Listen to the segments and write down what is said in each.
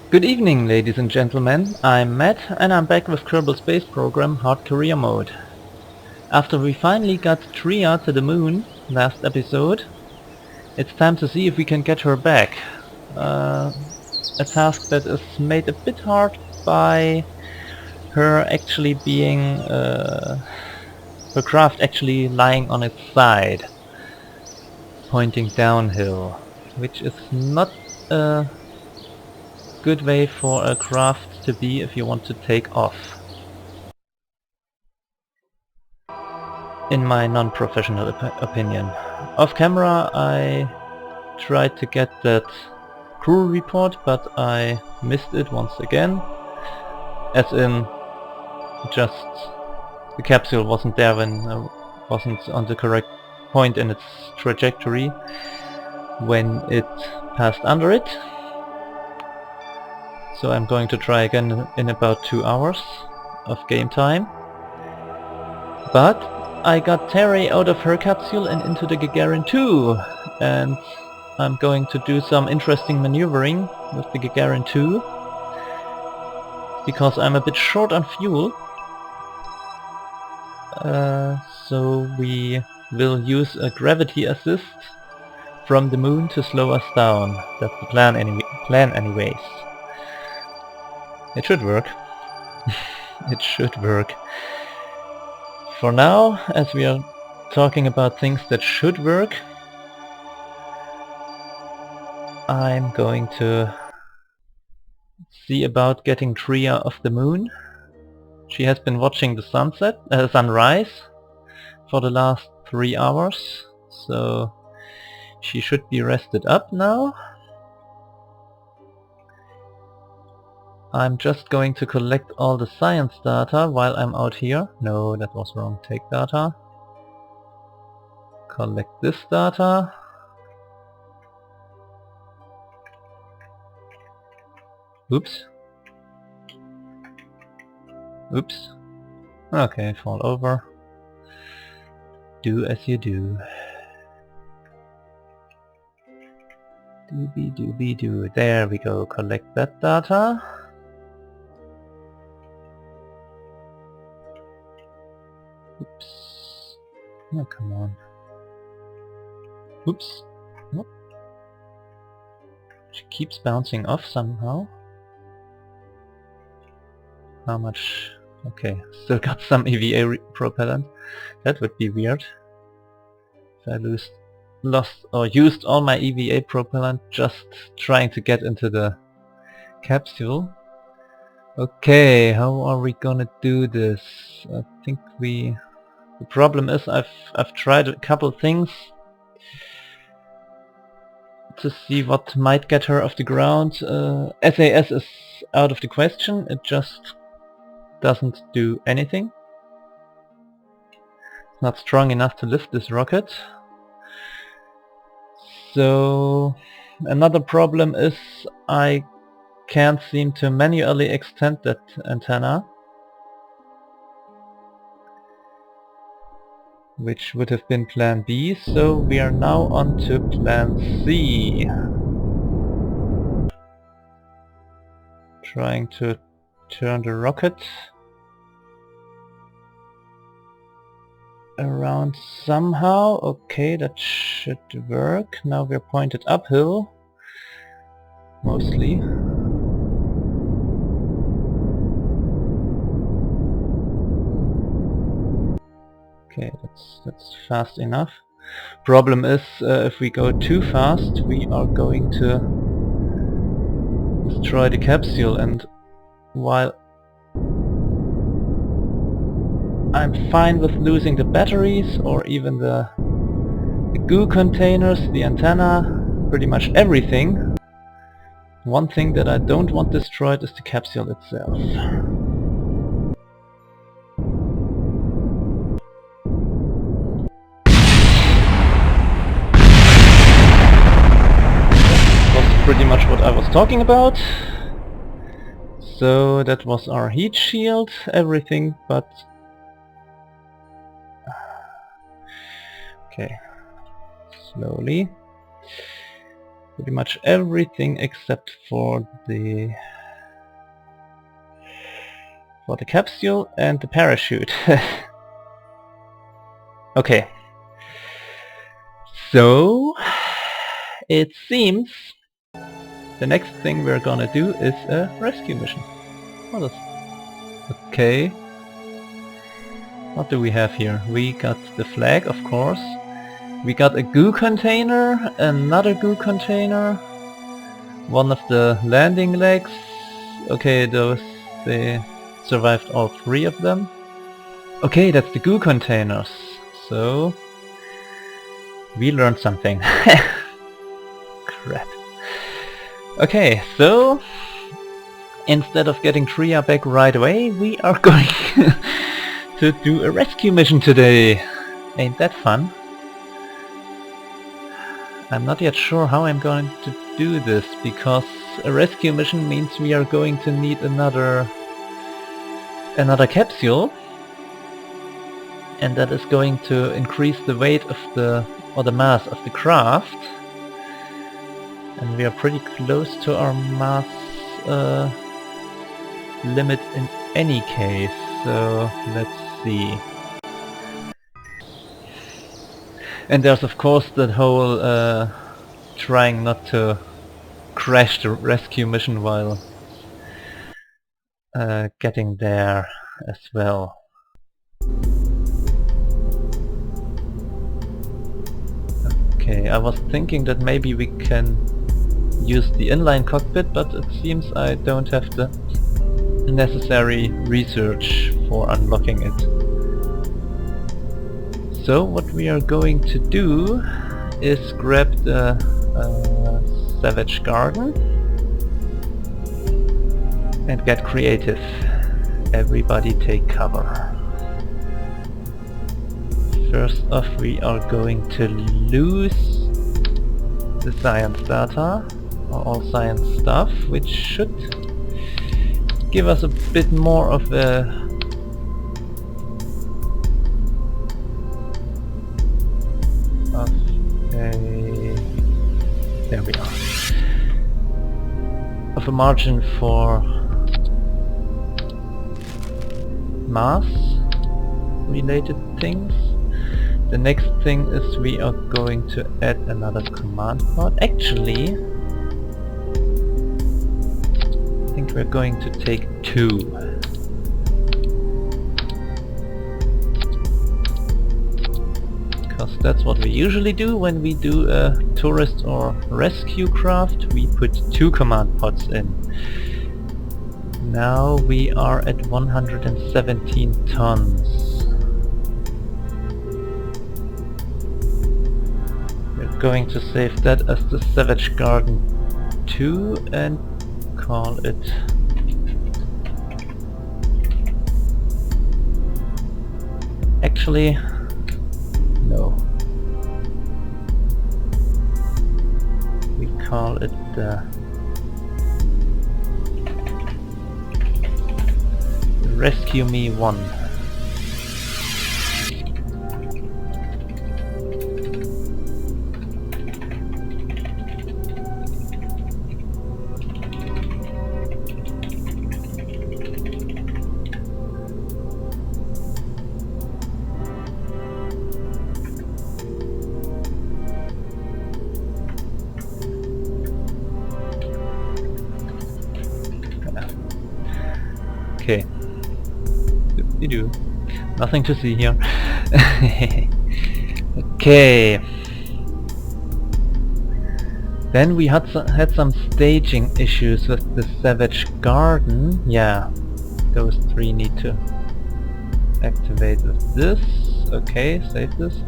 Good evening, ladies and gentlemen. I'm Matt, and I'm back with Kerbal Space Program Hard Career Mode. After we finally got Triya to the moon last episode, it's time to see if we can get her back. A task that is made a bit hard by her actually being, her craft actually lying on its side, pointing downhill, which is not a good way for a craft to be if you want to take off. In my non-professional opinion. Off camera I tried to get that crew report, but I missed it once again. As in, just the capsule wasn't there when wasn't on the correct point in its trajectory when it passed under it. So I'm going to try again in about 2 hours of game time. But I got Terry out of her capsule and into the Gagarin 2, and I'm going to do some interesting maneuvering with the Gagarin 2 because I'm a bit short on fuel. So we will use a gravity assist from the moon to slow us down. That's the plan anyways. It should work. It should work. For now, as we are talking about things that should work, I'm going to see about getting Triya off the moon. She has been watching the sunrise for the last 3 hours, so she should be rested up now. I'm just going to collect all the science data while I'm out here. No, that was wrong. Take data. Collect this data. Oops. Oops. Okay, fall over. Do as you do. Doobie doobie doo. There we go. Collect that data. Oops. Oh, come on. Oops. Nope. She keeps bouncing off somehow. How much? Okay, still got some EVA propellant. That would be weird. If I lost or used all my EVA propellant just trying to get into the capsule. Okay, how are we gonna do this? I think the problem is I've tried a couple things to see what might get her off the ground. SAS is out of the question. It just doesn't do anything. It's not strong enough to lift this rocket. So another problem is I can't seem to manually extend that antenna, which would have been plan B, so we are now on to plan C. Trying to turn the rocket around somehow. Okay, that should work. Now we're pointed uphill, mostly. Okay, that's fast enough. Problem is, if we go too fast, we are going to destroy the capsule, and while I'm fine with losing the batteries or even the goo containers, the antenna, pretty much everything, one thing that I don't want destroyed is the capsule itself. That's pretty much what I was talking about. So that was our heat shield, everything but... Okay, slowly. Pretty much everything except for the for the capsule and the parachute. Okay. So it seems the next thing we're gonna do is a rescue mission. What is... Okay. What do we have here? We got the flag, of course. We got a goo container, another goo container, one of the landing legs. Okay, those, they survived all three of them. Okay, that's the goo containers. So we learned something. Crap. Okay, so instead of getting Triya back right away, we are going to do a rescue mission today. Ain't that fun? I'm not yet sure how I'm going to do this, because a rescue mission means we are going to need another capsule, and that is going to increase the weight of the mass of the craft, and we are pretty close to our mass limit in any case. So let's see. And there's of course that whole trying not to crash the rescue mission while getting there as well. Okay, I was thinking that maybe we can use the inline cockpit, but it seems I don't have the necessary research for unlocking it. So what we are going to do is grab the Savage Garden and get creative. Everybody take cover. First off, we are going to lose the science data, or all science stuff, which should give us a bit more of a there we are. Of a margin for mass related things. The next thing is we are going to add another command pod. Actually, I think we're going to take two. Because that's what we usually do when we do a tourist or rescue craft. We put two command pods in. Now we are at 117 tons. We're going to save that as the Savage Garden 2 and call it actually no. We call it the Rescue Me 1. Okay. Do nothing to see here. Okay. Then we had some staging issues with the Savage Garden. Yeah, those three need to activate with this. Okay, save this.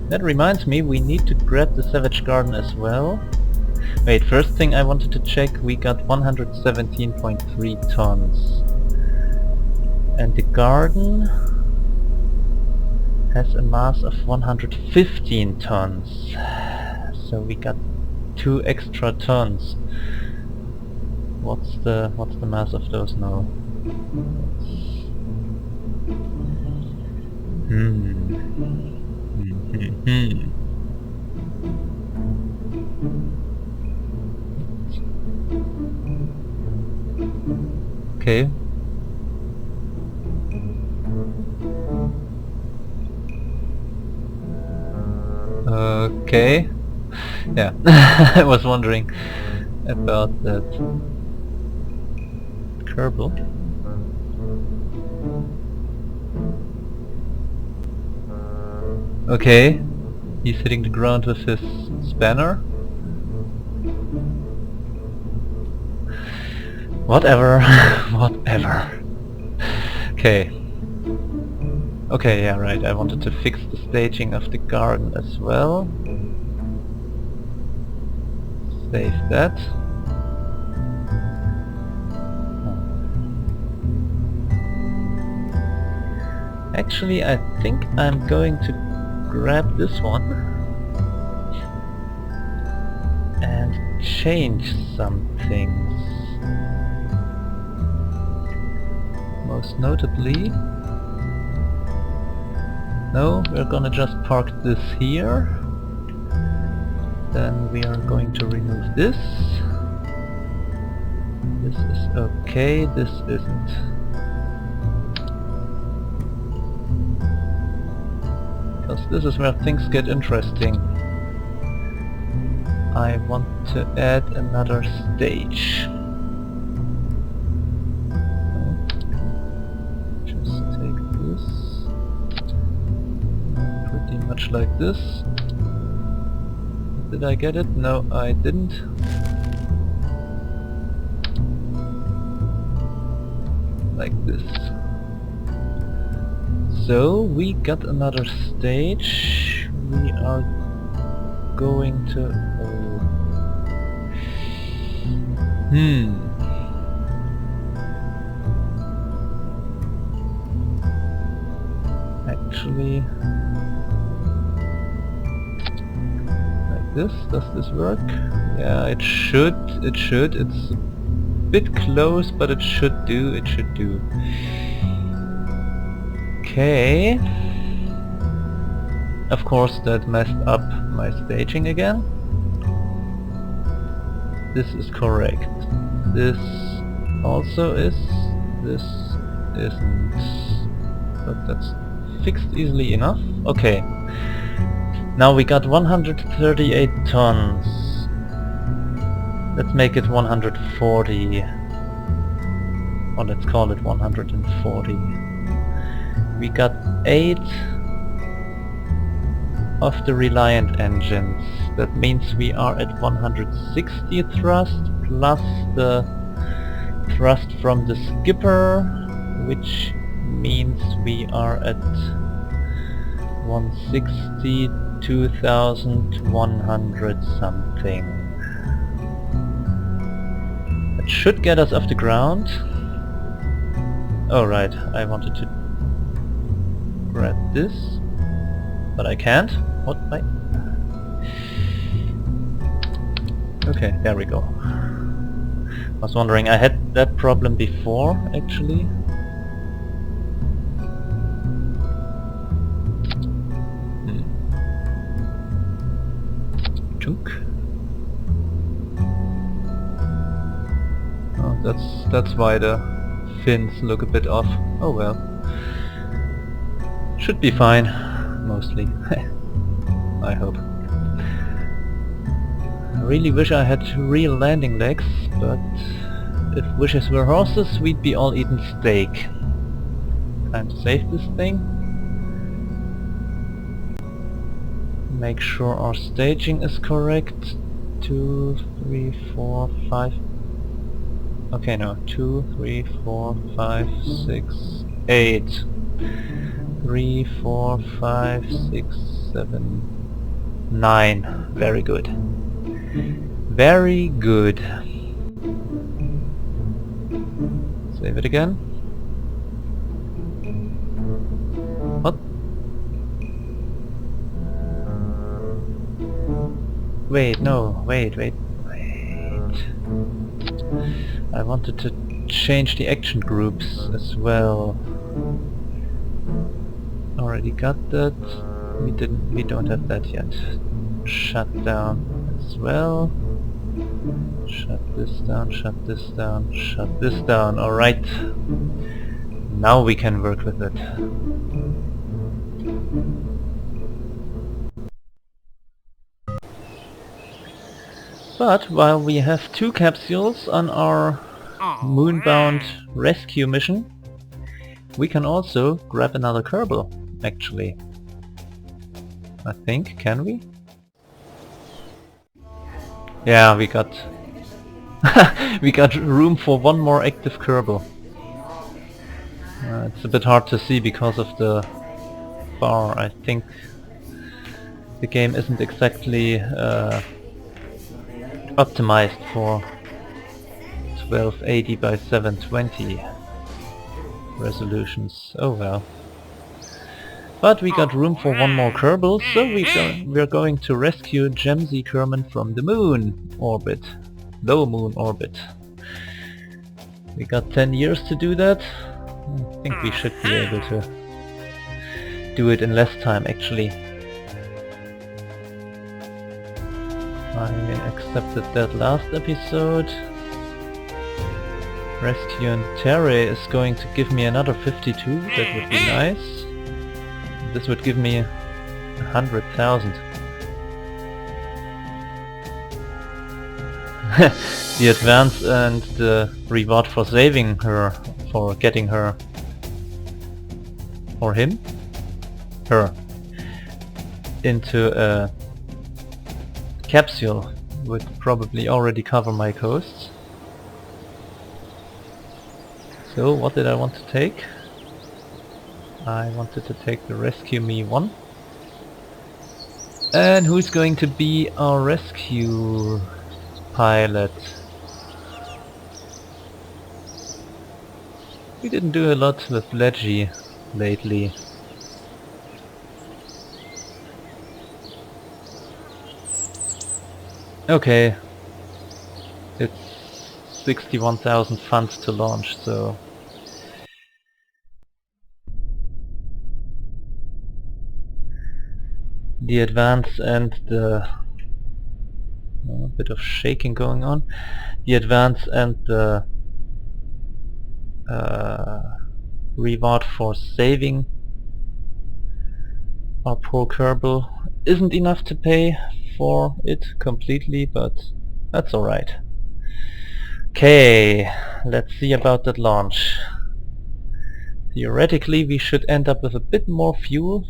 That reminds me, we need to grab the Savage Garden as well. Wait, first thing I wanted to check, we got 117.3 tons. And the garden has a mass of 115 tons. So we got 2 extra tons. What's the mass of those now? Okay. Okay. Yeah. I was wondering about that Kerbal. Okay. He's hitting the ground with his spanner. Whatever. Whatever. Okay. Okay, yeah, right. I wanted to fix the staging of the garden as well. Save that. Actually, I think I'm going to grab this one and change some things. Most notably... No, we're gonna just park this here. Then we are going to remove this. This is okay, this isn't. Because this is where things get interesting. I want to add another stage. Just take this. Pretty much like this. Did I get it? No, I didn't. Like this. So we got another stage. We are going to... Actually... Like this. Does this work? Yeah, it should. It should. It's a bit close, but it should do. It should do. Okay. Of course that messed up my staging again. This is correct. This also is. This isn't. But that's fixed easily enough. Okay. Now we got 138 tons. Let's make it 140. Or let's call it 140. We got 8 of the Reliant engines. That means we are at 160 thrust plus the thrust from the skipper, which means we are at 162,100 something. That should get us off the ground. Oh right, I wanted to grab this, but I can't. What? Wait. Okay, there we go. I was wondering, I had that problem before, actually. Chunk. Oh, that's why the fins look a bit off. Oh well. Should be fine, mostly. I hope. I really wish I had real landing legs, but if wishes were horses, we'd be all eating steak. Time to save this thing. Make sure our staging is correct. 2, 3, 4, 5. Okay, no. 2, 3, 4, 5, 6, 8. 3, 4, 5, 6, 7, 9. Very good. Very good. Save it again. What? Wait, no. Wait. I wanted to change the action groups as well. Already got that. We don't have that yet. Shut down as well. Shut this down, shut this down, shut this down. Alright. Now we can work with it. But while we have 2 capsules on our moonbound rescue mission, we can also grab another Kerbal, actually. I think, can we? Yeah, we got we got room for 1 more active Kerbal. It's a bit hard to see because of the bar. I think the game isn't exactly optimized for 1280 by 720 resolutions. Oh well. But we got room for 1 more Kerbal, so we're going to rescue Gemsy Kerman from the moon orbit. Low moon orbit. We got 10 years to do that. I think we should be able to do it in less time, actually. I accepted that last episode. Rescuing Triya is going to give me another 52, that would be nice. This would give me 100,000. The advance and the reward for saving her, for getting her, or him? Her, into a capsule would probably already cover my costs. So what did I want to take? I wanted to take the Rescue Me 1. And who's going to be our rescue pilot? We didn't do a lot with Leggy lately. Okay, it's 61,000 funds to launch, so the advance and the a bit of shaking going on. The advance and the reward for saving our poor Kerbal isn't enough to pay for it completely, but that's alright. Okay, let's see about that launch. Theoretically we should end up with a bit more fuel.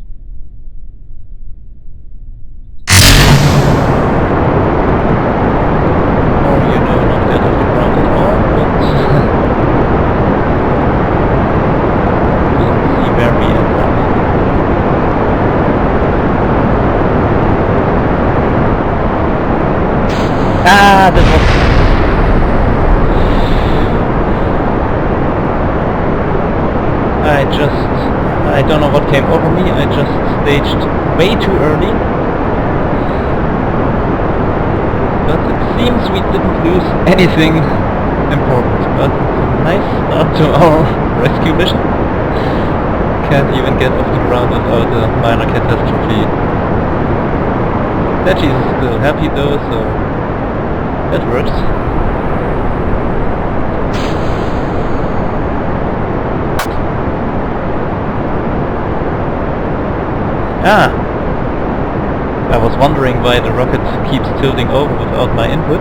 Or, you know, not get off the ground at all, but we'll see where we end up. Ah, that was... I don't know what came over me, I just staged way too early. But it seems we didn't lose anything important, but it's a nice start to our rescue mission. Can't even get off the ground without a minor catastrophe. Leggy is still happy though, so that works. Ah! I was wondering why the rocket keeps tilting over without my input.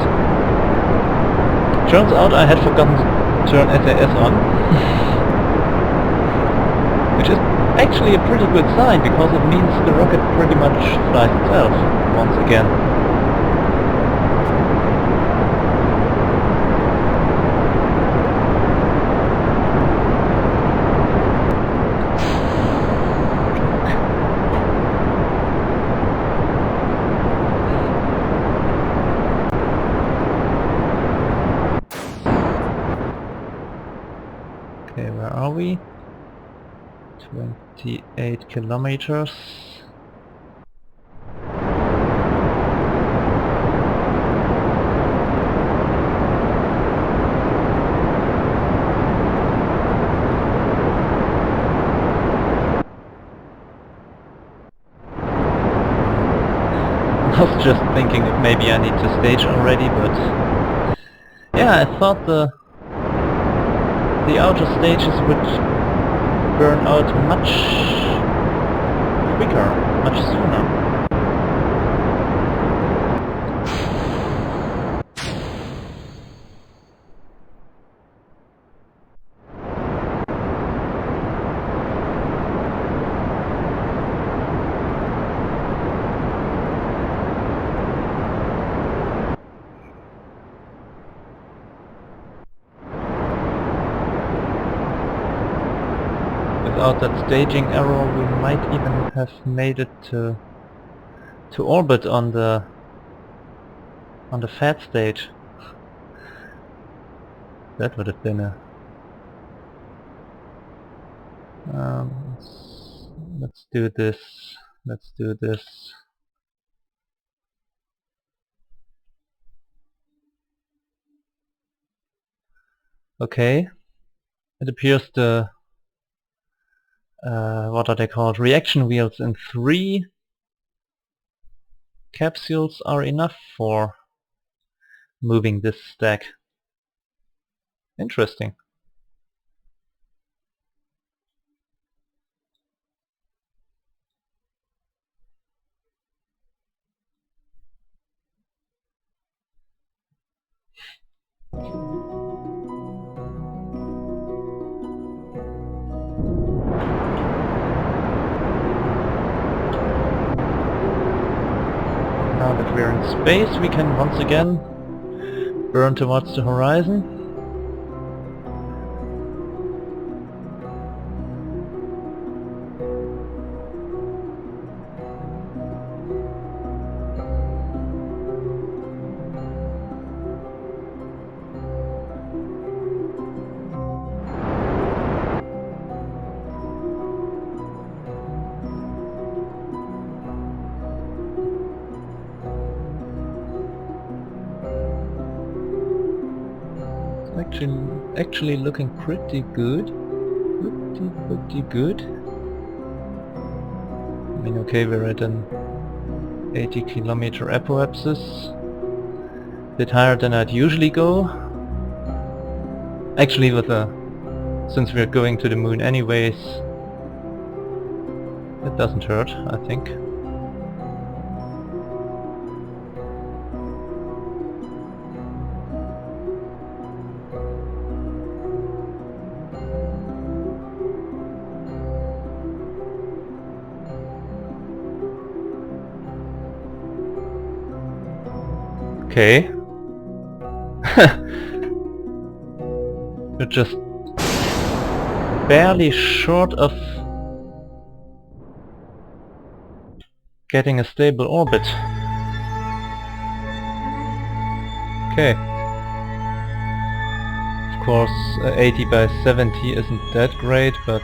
Turns out I had forgotten to turn SAS on. Which is actually a pretty good sign, because it means the rocket pretty much flies itself once again. Okay, where are we? 28 kilometers. I was just thinking if maybe I need to stage already, but yeah, I thought the outer stages would burn out much quicker, much sooner. without that staging error we might even have made it to orbit on the fat stage. That would have been a... let's do this. Let's do this. Okay. It appears the what are they called? Reaction wheels in 3 capsules are enough for moving this stack. Interesting. Now that we're in space, we can once again burn towards the horizon. Actually looking pretty good. Pretty good. I mean, okay, we're at an 80 kilometer apoapsis. Bit higher than I'd usually go. Actually, since we're going to the moon anyways, it doesn't hurt, I think. Okay. We're just barely short of getting a stable orbit. Okay. Of course, 80 by 70 isn't that great, but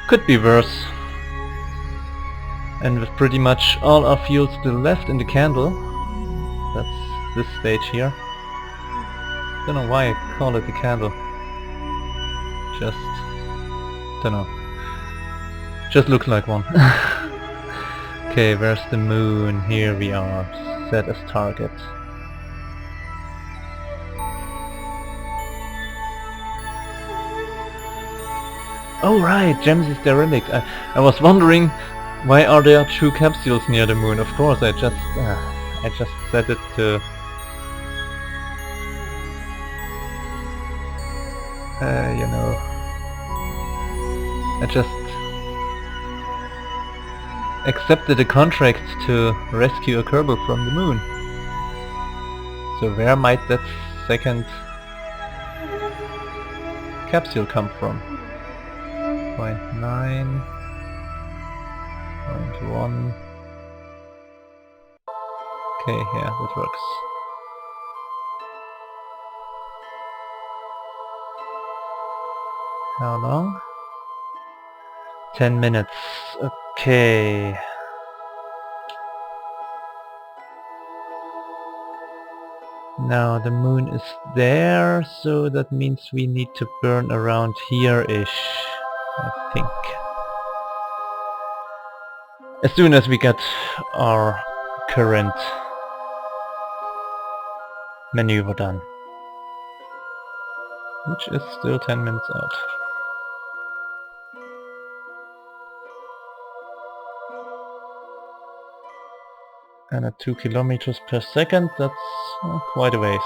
could be worse. And with pretty much all our fuel still left in the candle, that's this stage here. Don't know why I call it the candle. Just don't know. Just looks like one. Okay, where's the moon? Here we are. Set as target. Oh right, Gems is derelict. I was wondering why are there 2 capsules near the moon. Of course, I just set it to you know, I just accepted a contract to rescue a Kerbal from the moon. So where might that second capsule come from? 0.9, 0.1. Okay, yeah, that works. How long? 10 minutes. Okay. Now the moon is there, so that means we need to burn around here-ish, I think. As soon as we get our current maneuver done. Which is still 10 minutes out. And at 2 kilometers per second, that's quite a ways.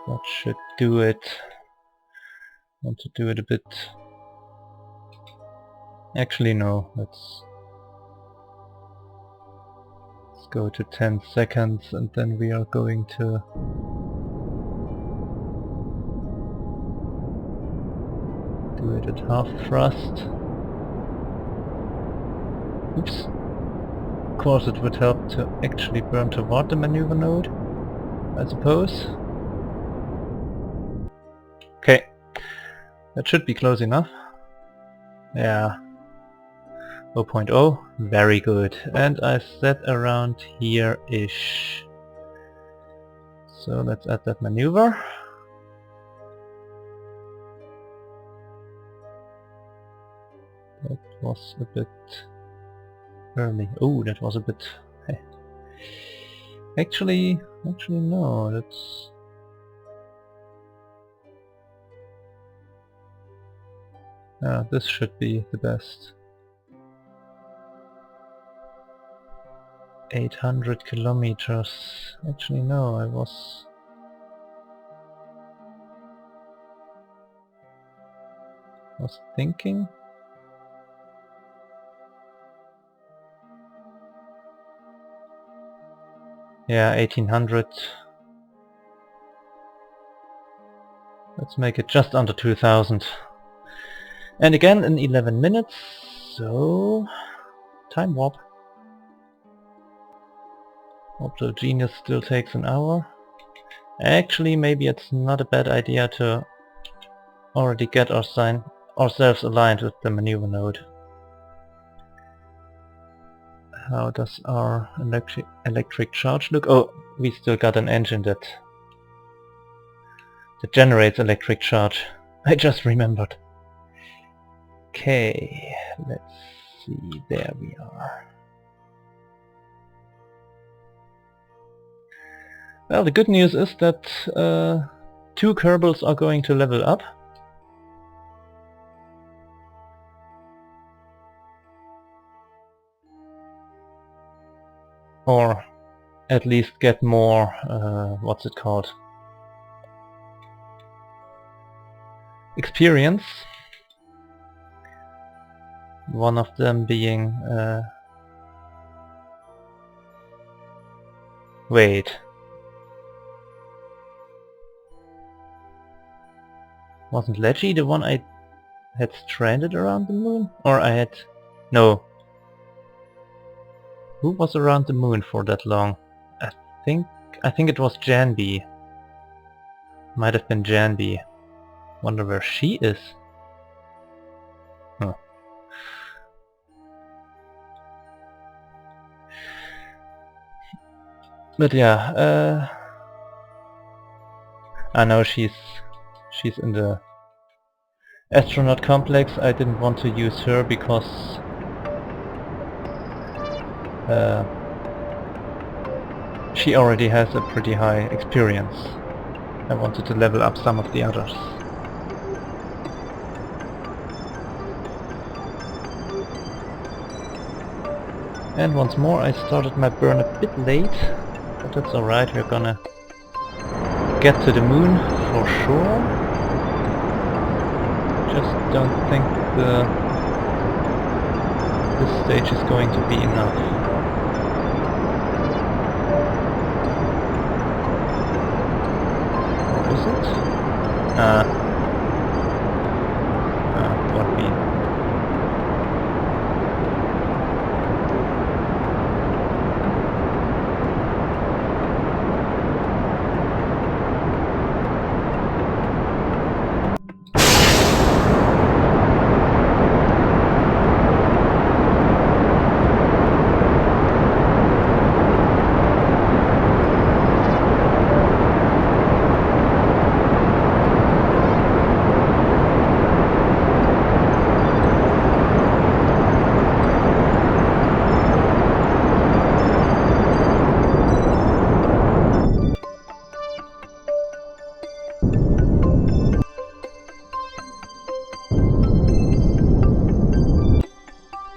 That should do it. Want to do it a bit... Actually no, let's go to 10 seconds and then we are going to do it at half thrust. Oops. Of course it would help to actually burn toward the maneuver node, I suppose. Okay, that should be close enough. Yeah. 0.0, very good. And I set around here-ish. So let's add that maneuver. That was a bit early. Oh, that was a bit... Actually no, that's... this should be the best. 800 kilometers. Actually no, I was thinking. Yeah, 1800. Let's make it just under 2000. And again in 11 minutes, so time warp. Opto Genius still takes an hour. Actually, maybe it's not a bad idea to already get ourselves aligned with the maneuver node. How does our electric charge look? Oh, we still got an engine that generates electric charge. I just remembered. Okay, let's see, there we are. Well, the good news is that 2 Kerbals are going to level up. Or at least get more, what's it called? Experience. One of them being... wait. Wasn't Leggy the one I had stranded around the moon? Or I had... no. Who was around the moon for that long? I think it was Janby. Might have been Janby. Wonder where she is. Huh. But yeah, I know she's in the astronaut complex. I didn't want to use her because she already has a pretty high experience. I wanted to level up some of the others. And once more I started my burn a bit late, but that's alright, we're gonna get to the moon for sure. Just don't think this stage is going to be enough. What is it? What be?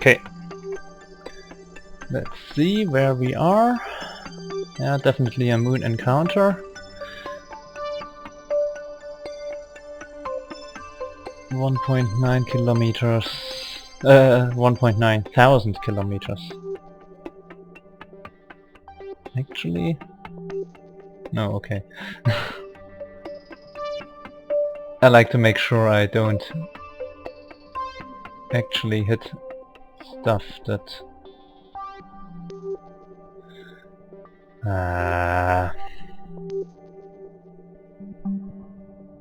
Okay, let's see where we are. Yeah, definitely a moon encounter. 1.9 kilometers. 1.9 thousand kilometers. Actually... No, okay. I like to make sure I don't actually hit stuff that...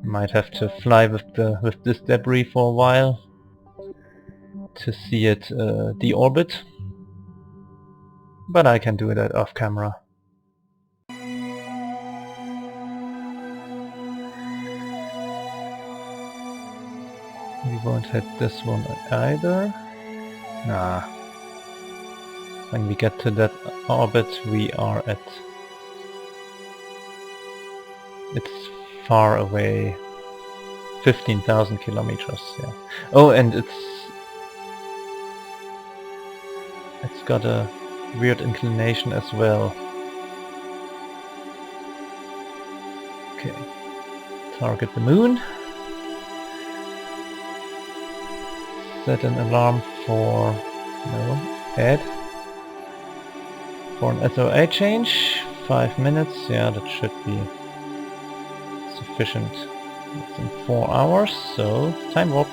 might have to fly with this debris for a while to see it deorbit, but I can do that off camera. We won't hit this one either. Nah. When we get to that orbit we are at... It's far away. 15,000 kilometers, yeah. Oh, and it's got a weird inclination as well. Okay. Target the moon. Set an alarm for... no, add. For an SOA change. 5 minutes, yeah, that should be sufficient. It's in 4 hours, so time warp.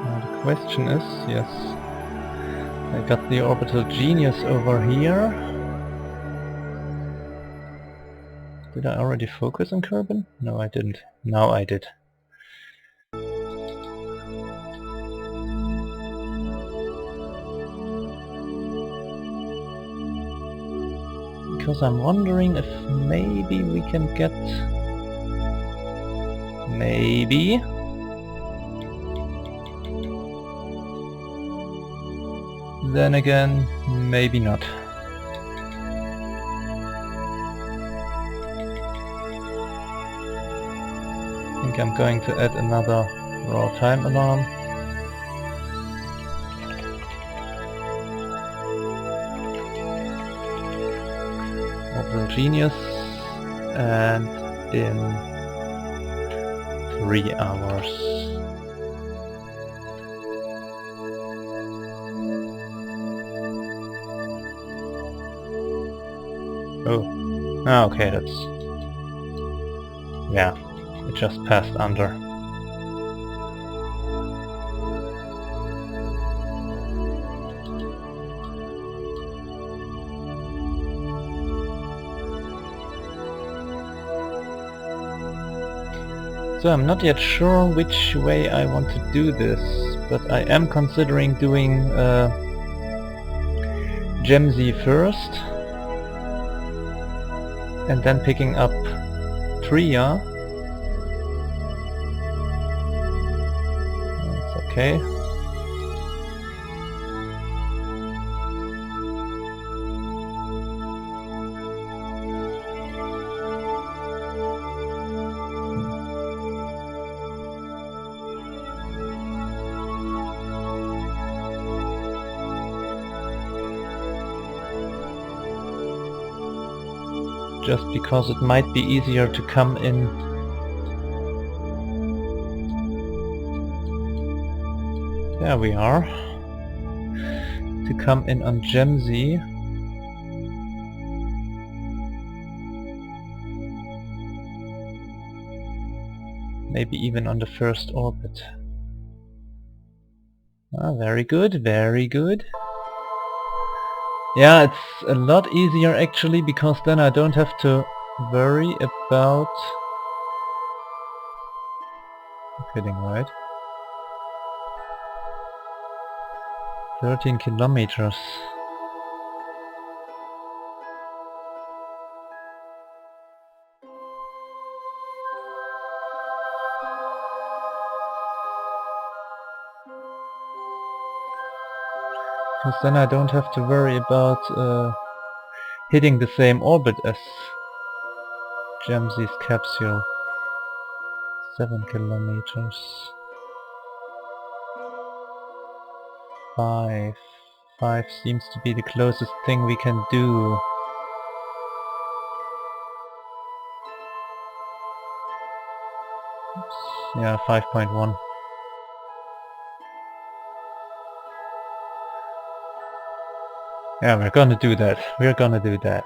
Now the question is, yes, I got the orbital genius over here. Did I already focus on Kerbin? No, I didn't. Now I did. Because I'm wondering if maybe we can get... maybe... then again, maybe not. I think I'm going to add another raw time alarm. Orbital genius, and in 3 hours. Oh, okay, that's... yeah, it just passed under. So I'm not yet sure which way I want to do this, but I am considering doing Gemzy first, and then picking up Triya. That's okay. Just because it might be easier to come in. There we are. To come in on Gemzy. Maybe even on the first orbit. Ah, very good, very good. Yeah, it's a lot easier actually, because then I don't have to worry about... I'm kidding, right? 13 kilometers. Because then I don't have to worry about hitting the same orbit as Jamsi's capsule. 7 kilometers. 5. 5 seems to be the closest thing we can do. Oops. Yeah, 5.1. Yeah, we're gonna do that. We're gonna do that.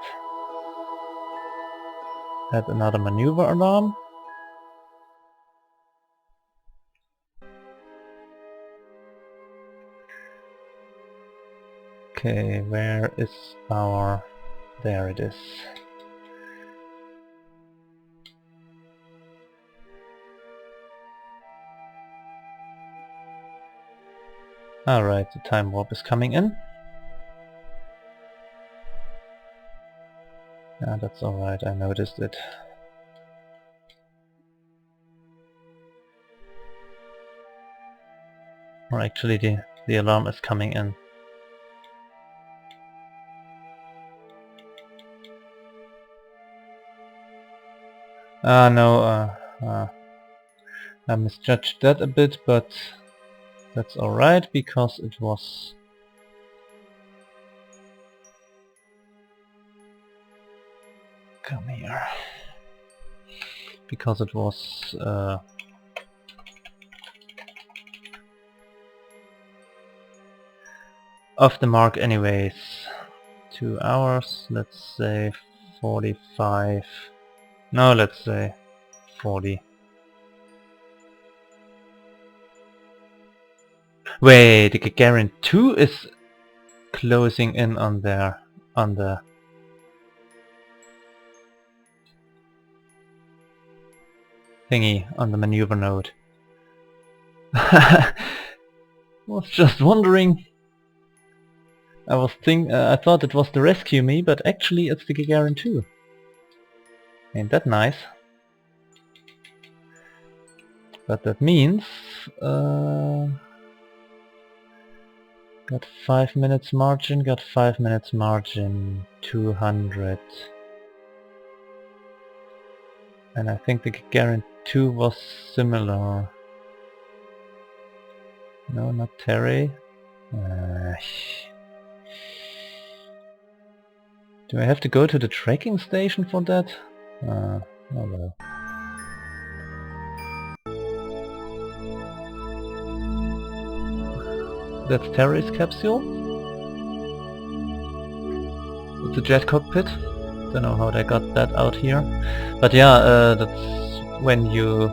Add another maneuver alarm. Okay, where is our... There it is. Alright, the time warp is coming in. Yeah, that's alright, I noticed it. Or actually the alarm is coming in. No, I misjudged that a bit, but that's alright because it was... Come here. Because it was off the mark anyways. 2 hours, let's say 45. No, let's say 40. Wait, the Gagarin 2 is closing in on there, on the... thingy, on the maneuver node. Was just wondering. I thought it was the Rescue Me, but actually it's the Gagarin 2. Ain't that nice? But that means got 5 minutes margin, 200. And I think the Gagarin 2 was similar. No, not Terry. Do I have to go to the tracking station for that? Oh well. That's Terry's capsule. It's a jet cockpit. Don't know how they got that out here. But yeah, that's when you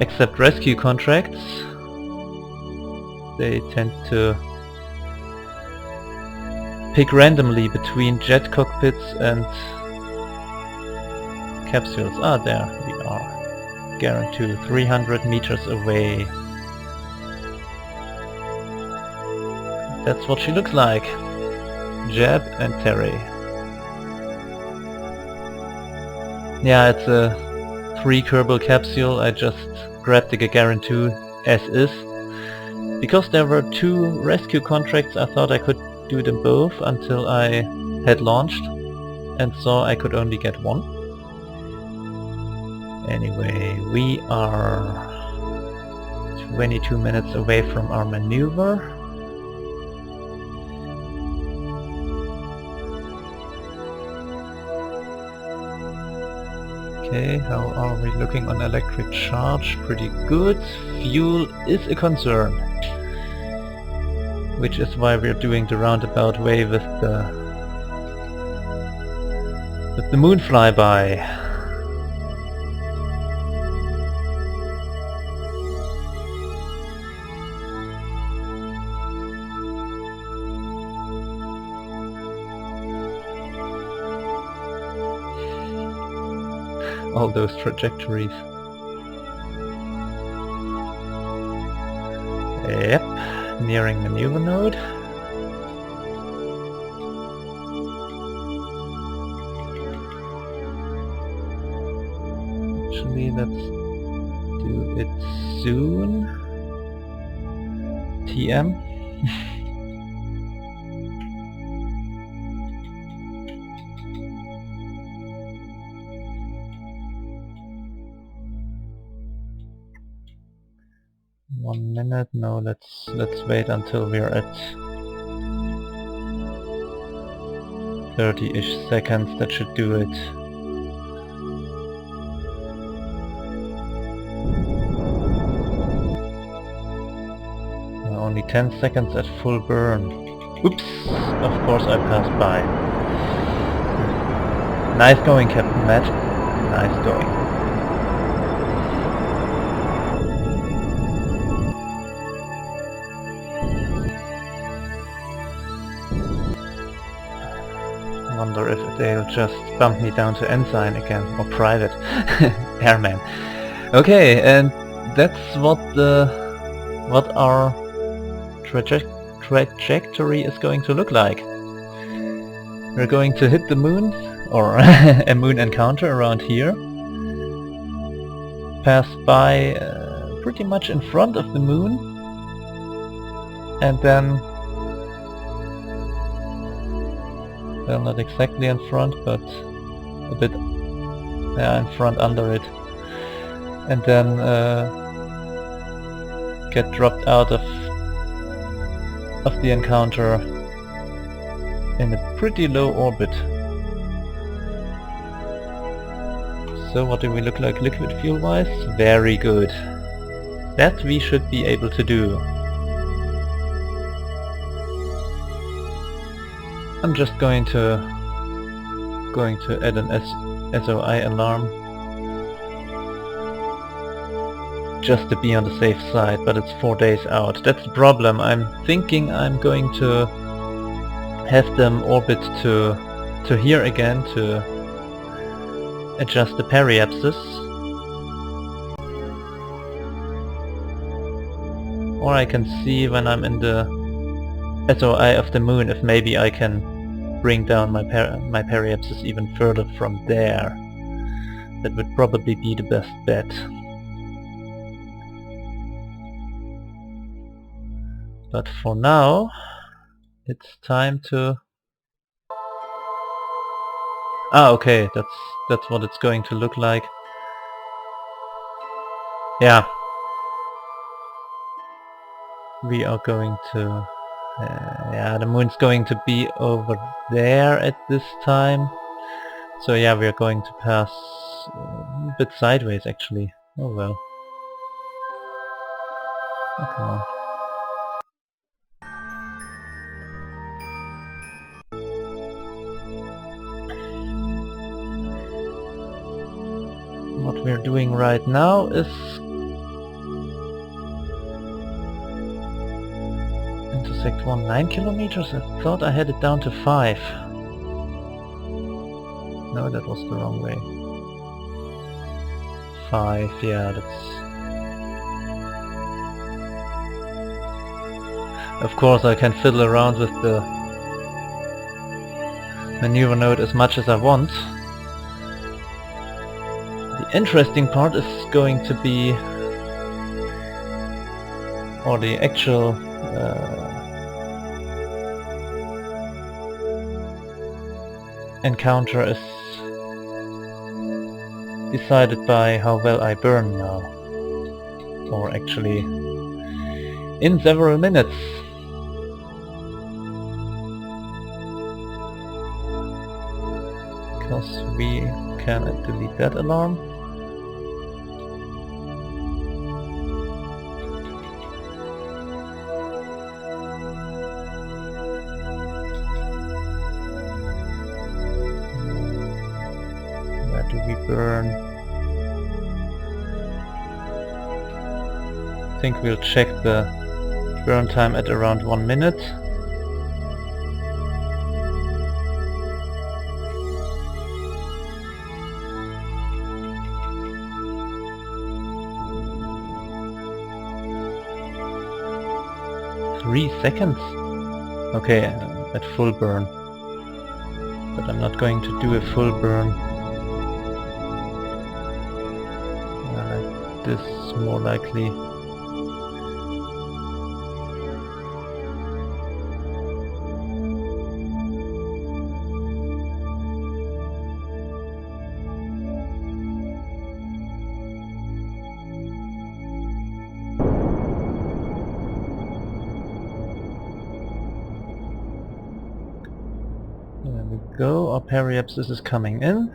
accept rescue contracts. They tend to pick randomly between jet cockpits and capsules. Ah, there we are. Guarantee 300 meters away. That's what she looks like. Jeb and Terry. Yeah, it's a 3 Kerbal capsule. I just grabbed the Gagarin 2 as is. Because there were 2 rescue contracts, I thought I could do them both until I had launched and saw I could only get 1. Anyway, we are 22 minutes away from our maneuver. Okay, how are we looking on electric charge? Pretty good. Fuel is a concern. Which is why we're doing the roundabout way with the moon flyby. All those trajectories. Yep, nearing maneuver node. Actually, let's do it soon. TM. 1 minute. No, let's wait until we're at 30-ish seconds. That should do it. Only 10 seconds at full burn. Oops! Of course I passed by. Nice going, Captain Matt. Nice going. I wonder if they'll just bump me down to ensign again, or private. Airman. Okay, and that's what our trajectory is going to look like. We're going to hit the moon, or a moon encounter around here, pass by pretty much in front of the moon, and then, well, not exactly in front, but a bit in front under it, and then get dropped out of the encounter in a pretty low orbit. So what do we look like liquid fuel wise? Very good. That we should be able to do. I'm just going to add an SOI alarm just to be on the safe side, but it's 4 days out. That's the problem. I'm thinking I'm going to have them orbit to here again to adjust the periapsis. Or I can see when I'm in the SOI of the moon if maybe I can bring down my periapsis even further from there. That would probably be the best bet. But for now, it's time to... Ah, okay, that's what it's going to look like. Yeah. We are going to... yeah, the moon's going to be over there at this time. So yeah, we are going to pass a bit sideways actually. Oh well. Oh, come on. What we're doing right now is intersect 9 kilometers. I thought I had it down to 5. No, that was the wrong way. 5, yeah, that's... Of course I can fiddle around with the maneuver node as much as I want. The interesting part is going to be, or the actual encounter is decided by how well I burn now. Or actually in several minutes. Because we can delete that alarm. Where do we burn? I think we'll check the burn time at around 1 minute. Seconds? Okay, at full burn. But I'm not going to do a full burn. Like this, more likely. There we go, our periapsis is coming in.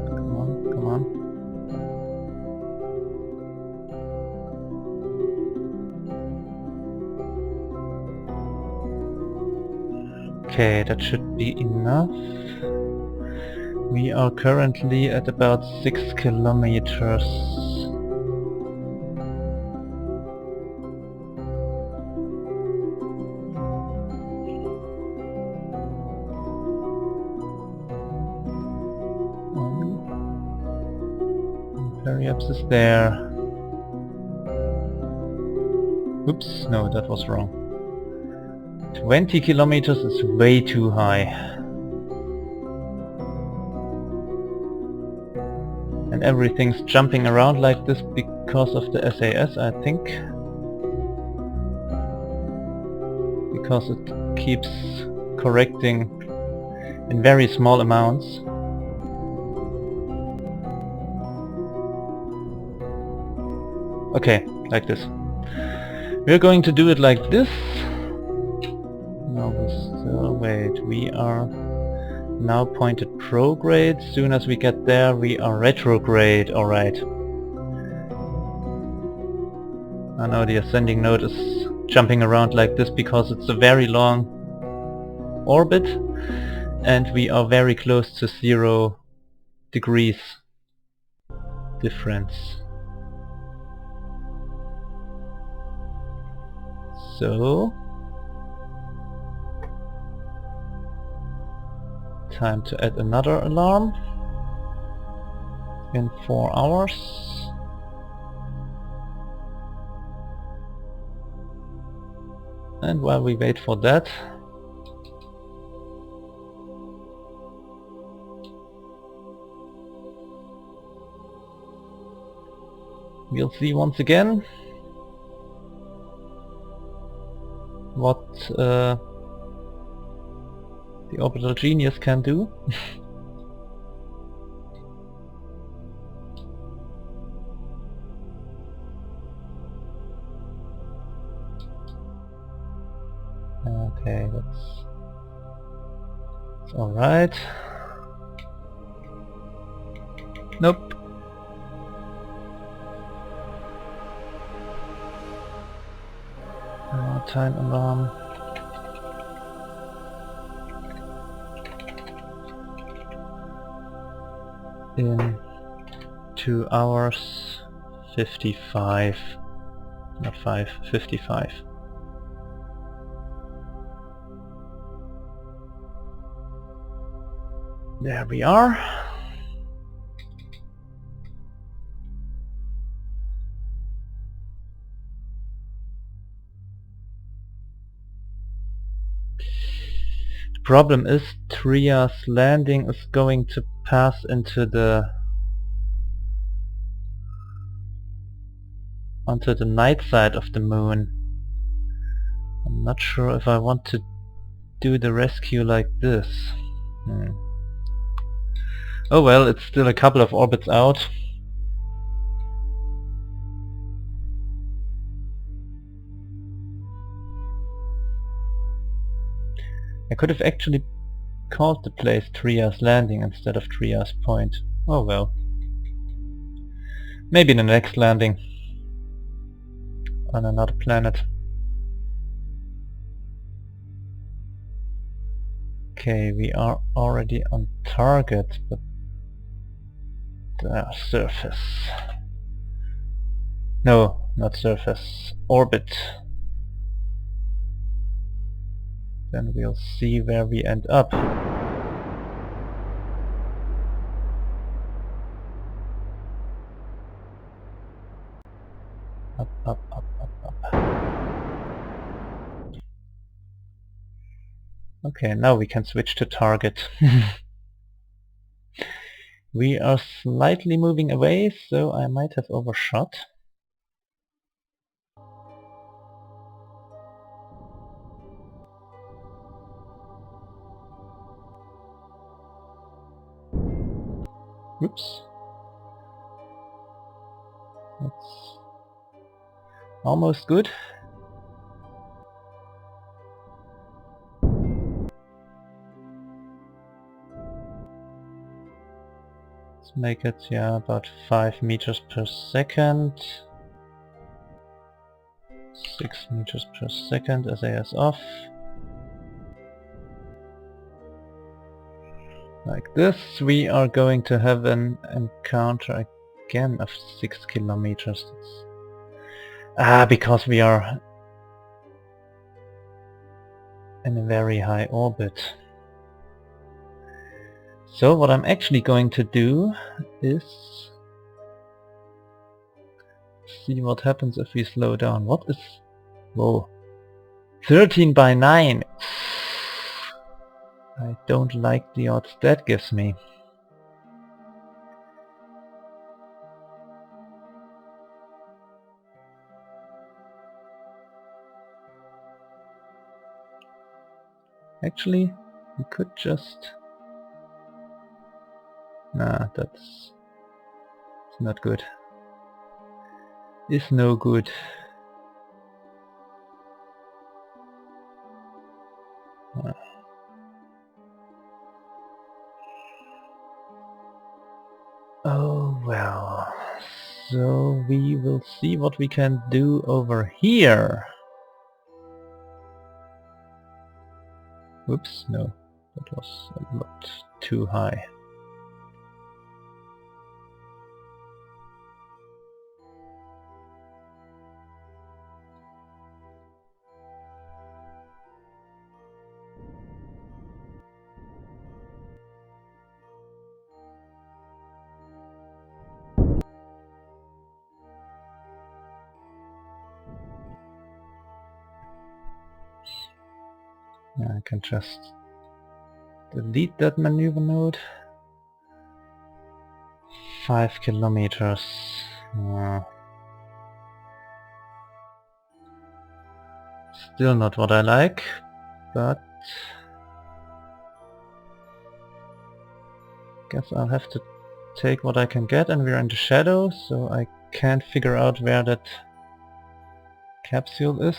Come on, come on. Okay, that should be enough. We are currently at about 6 kilometers. Periapsis is there. Oops, no, that was wrong. 20 kilometers is way too high. And everything's jumping around like this because of the SAS, I think. Because it keeps correcting in very small amounts. Okay, like this. We're going to do it like this. No, we still wait. We are now pointed prograde. Soon as we get there, we are retrograde. Alright. I know the ascending node is jumping around like this because it's a very long orbit and we are very close to 0 degrees difference. So time to add another alarm in 4 hours. And while we wait for that, we'll see once again what the orbital genius can do. Okay, that's alright. Nope. Time alarm. In 2 hours 55. Not 5, 55. There we are. The problem is Triya's landing is going to pass onto the night side of the moon. I'm not sure if I want to do the rescue like this. Oh well, it's still a couple of orbits out. I could have actually called the place Triya's Landing instead of Triya's Point. Oh well. Maybe the next landing on another planet. Okay, we are already on target, but surface. No, not surface. Orbit. Then we'll see where we end up. Up, up, up, up, up. Okay, now we can switch to target. We are slightly moving away, so I might have overshot. Oops. That's almost good. Let's make it, yeah, about 5 meters per second. 6 meters per second, SAS off. Like this, we are going to have an encounter again of 6 kilometers. Because we are in a very high orbit. So what I'm actually going to do is see what happens if we slow down. What is... Whoa. 13 by 9! I don't like the odds that gives me. Actually, we could just... Nah, that's not good. Is no good. Oh well. So we will see what we can do over here. Whoops, no. That was a lot too high. I can just delete that maneuver node. 5 kilometers. Still not what I like, but guess I'll have to take what I can get, and we're in the shadow, so I can't figure out where that capsule is.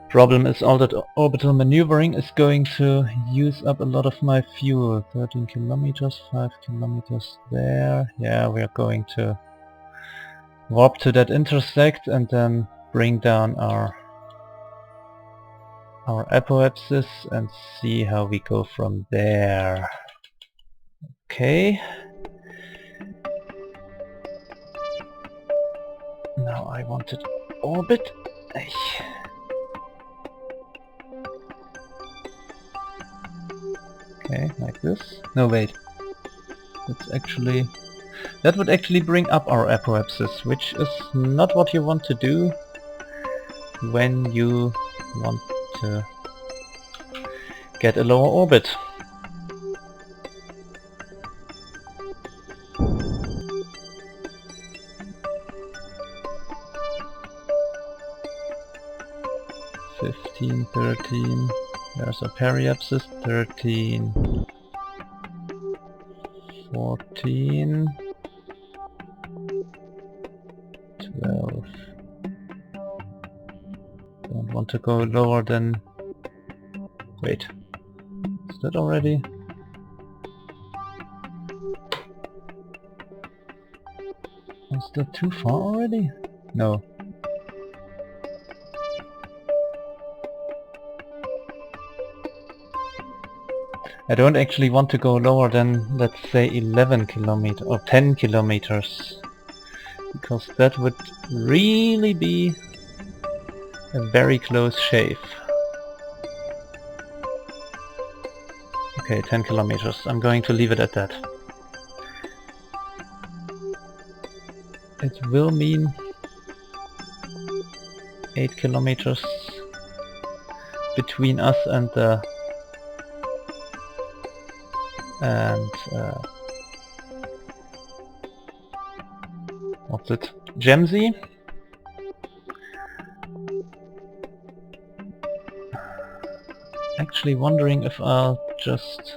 Problem is all that orbital maneuvering is going to use up a lot of my fuel. 13 kilometers, 5 kilometers there. Yeah, we are going to warp to that intersect and then bring down our apoapsis and see how we go from there. Okay. Now I want to orbit. Okay, like this. No, wait. That would actually bring up our apoapsis, which is not what you want to do when you want to get a lower orbit. (15, 13). There's a periapsis. 13, 14, 12. Don't want to go lower than... Wait, is that already? Was that too far already? No. I don't actually want to go lower than, let's say, 11 kilometers or 10 kilometers, because that would really be a very close shave. Okay, 10 kilometers. I'm going to leave it at that. It will mean 8 kilometers between us and the what's it? Gemsy? actually wondering if I'll just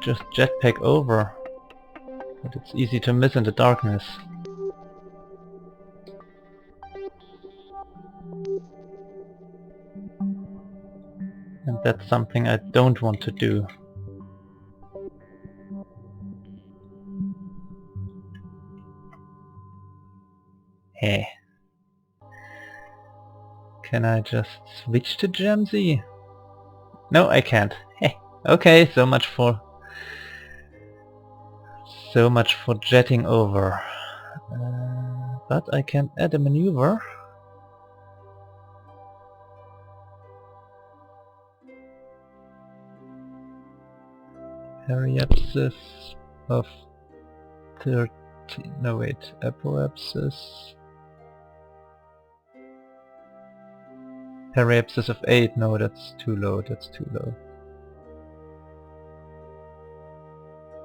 jetpack over, but it's easy to miss in the darkness. And that's something I don't want to do. Hey. Can I just switch to Jamsy? No, I can't. Hey. Okay, so much for jetting over. But I can add a maneuver. Periapsis of 13. No wait, apoapsis. Periapsis of 8. No, that's too low. That's too low.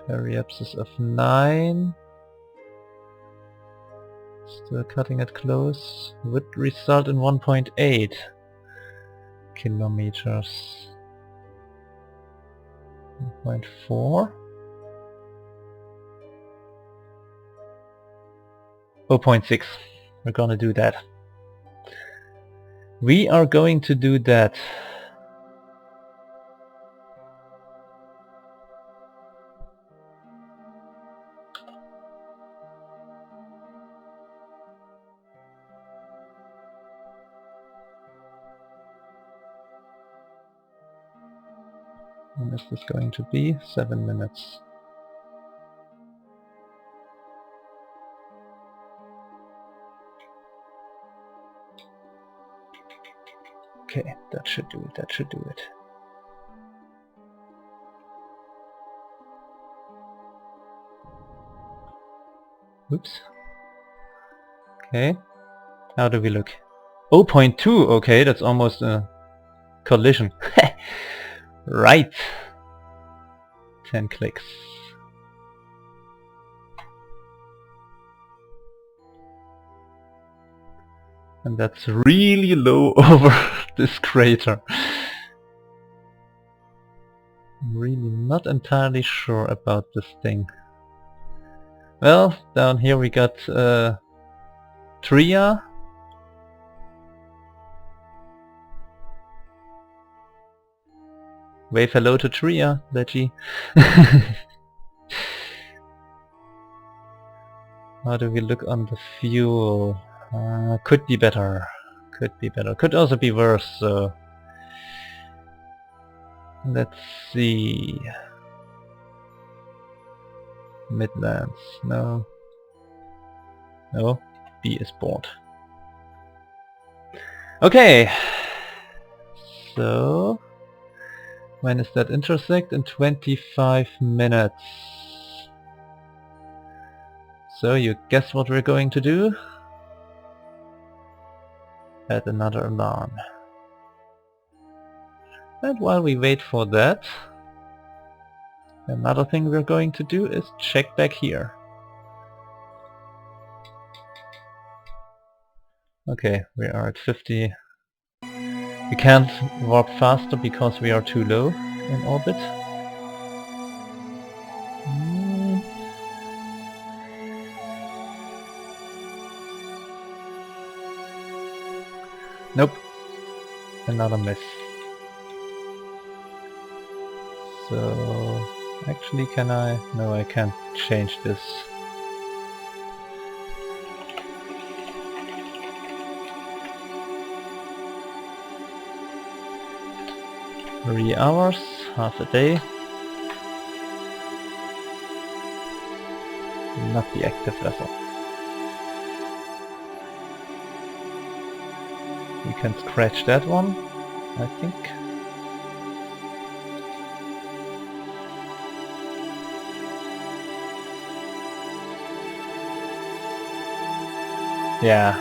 Periapsis of 9. Still cutting it close. Would result in 1.8 kilometers. 1.4. 0.6. We're gonna do that. We are going to do that. When is this going to be? 7 minutes. Okay, that should do it, that should do it. Oops. Okay. How do we look? 0.2, okay, that's almost a collision. Right. 10 clicks. And that's really low over this crater. I'm really not entirely sure about this thing. Well, down here we got Triya. Wave hello to Triya, Leggy. How do we look on the fuel? Could be better. Could be better. Could also be worse, so... Let's see... Midlands, no. No, B is bored. Okay! So... When is that intersect? In 25 minutes. So you guess what we're going to do? Add another alarm. And while we wait for that, another thing we're going to do is check back here. Okay, we are at 50. We can't warp faster because we are too low in orbit. Nope. Another miss. So... Actually, can I? No, I can't change this. Three hours, half a day. Not the active vessel. We can scratch that one, I think. Yeah.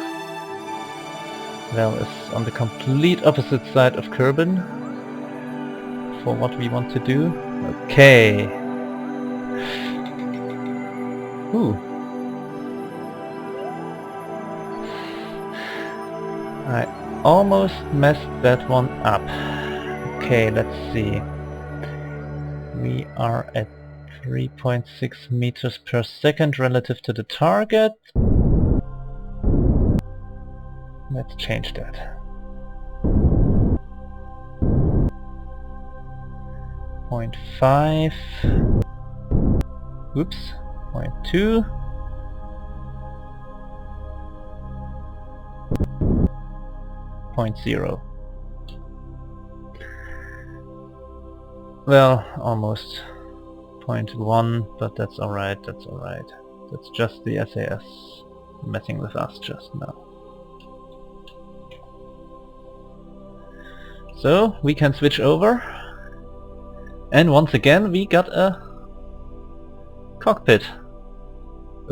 Well, it's on the complete opposite side of Kerbin for what we want to do. Okay. Ooh. I almost messed that one up. Okay, let's see. We are at 3.6 meters per second relative to the target. Let's change that. 0.5. Oops. 0.2. 0.0. Well, almost 0.1, but that's alright, that's alright. That's just the SAS messing with us just now. So, we can switch over. And once again we got a cockpit.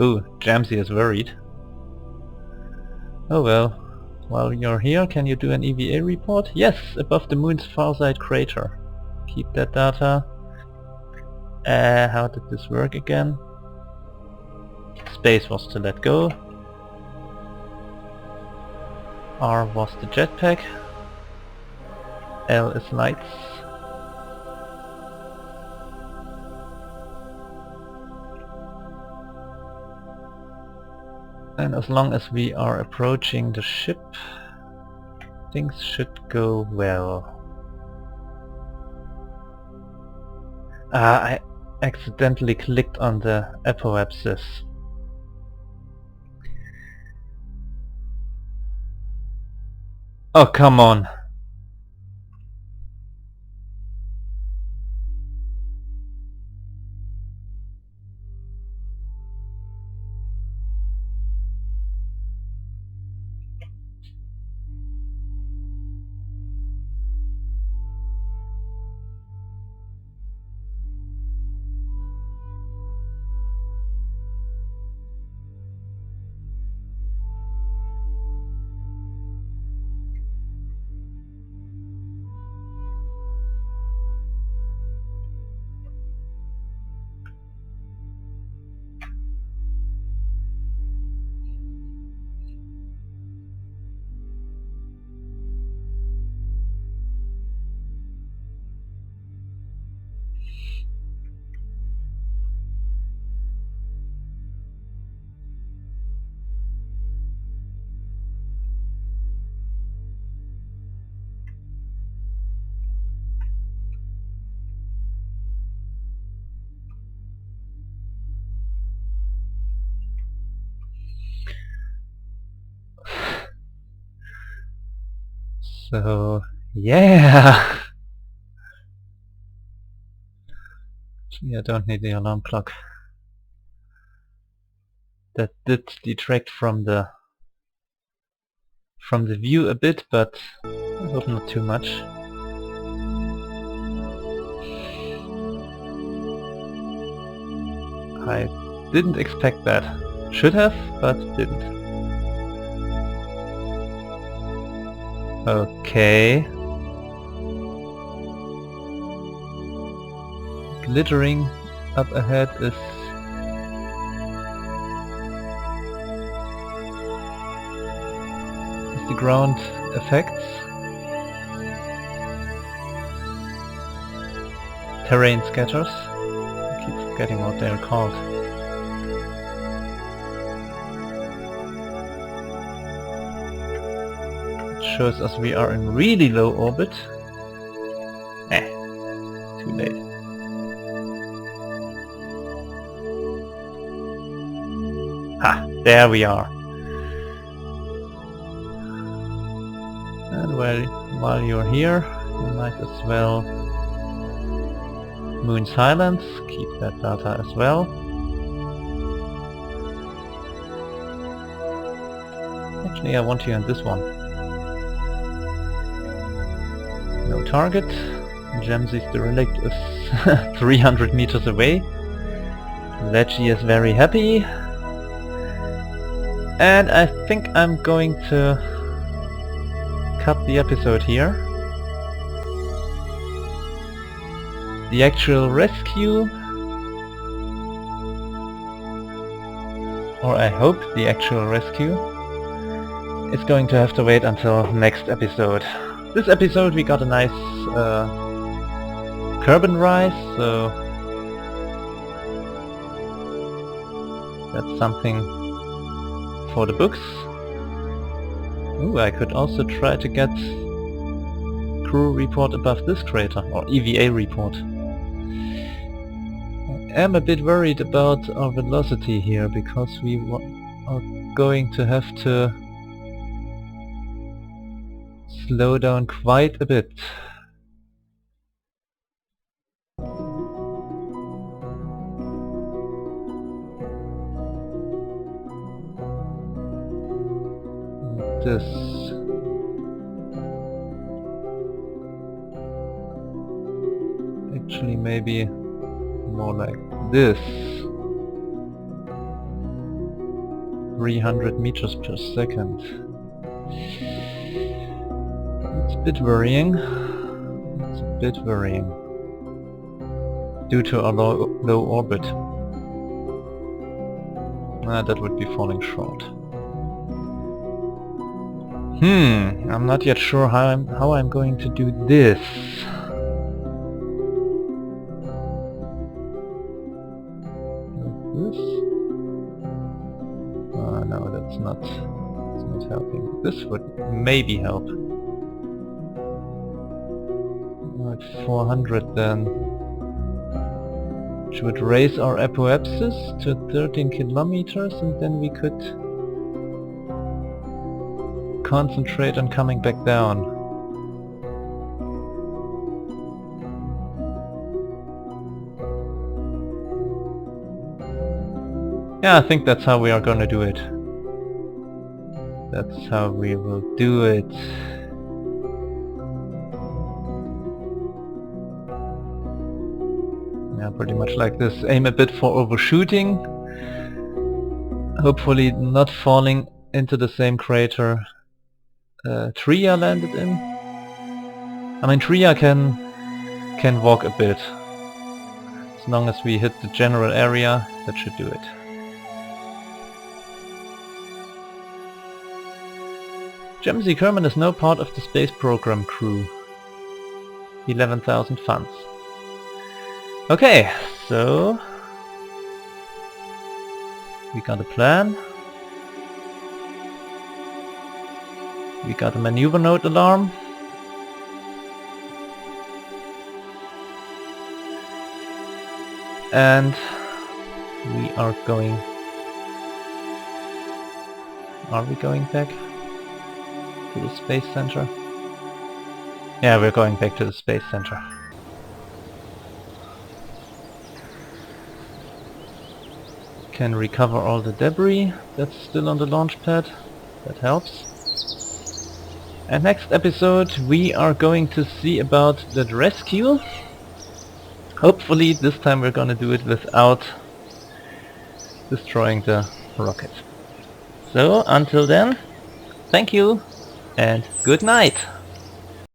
Ooh, Jamsey is worried. Oh well. While you're here, can you do an EVA report? Yes, above the moon's far side crater. Keep that data. How did this work again? Space was to let go. R was the jetpack. L is lights. And as long as we are approaching the ship, things should go well. I accidentally clicked on the apoapsis. Oh, come on. So, yeah! I don't need the alarm clock. That did detract from the view a bit, but I hope not too much. I didn't expect that. Should have, but didn't. Okay. Glittering up ahead is the ground effects. Terrain scatters. I keep forgetting what they are called. It shows us we are in really low orbit. Too late. Ha! There we are. And while you're here, you might as well moon silence, keep that data as well. Actually, I want you on this one. No target. Jamsey's derelict is 300 meters away. Veggie is very happy. And I think I'm going to cut the episode here. The actual rescue, or I hope the actual rescue, is going to have to wait until next episode. This episode we got a nice carbon rise, so that's something for the books. Ooh, I could also try to get crew report above this crater, or EVA report. I am a bit worried about our velocity here, because we are going to have to slow down quite a bit. This actually maybe more like this. 300 meters per second. It's a bit worrying. It's a bit worrying. Due to our low orbit. That would be falling short. I'm not yet sure how I'm going to do this. Like this? No, that's not helping. This would maybe help. At 400 then. Which would raise our apoapsis to 13 kilometers, and then we could concentrate on coming back down. Yeah, I think that's how we are gonna do it. That's how we will do it. Yeah, pretty much like this. Aim a bit for overshooting. Hopefully not falling into the same crater Triya landed in. I mean, Triya can walk a bit. As long as we hit the general area, that should do it. Gemsy Kerman is now part of the space program crew. 11,000 funds. Okay, so we got a plan. We got a maneuver node alarm. And we are going... Are we going back to the space center? Yeah, we're going back to the space center. Can recover all the debris that's still on the launch pad. That helps. And next episode we are going to see about the rescue. Hopefully this time we're gonna do it without destroying the rocket. So until then, thank you and good night.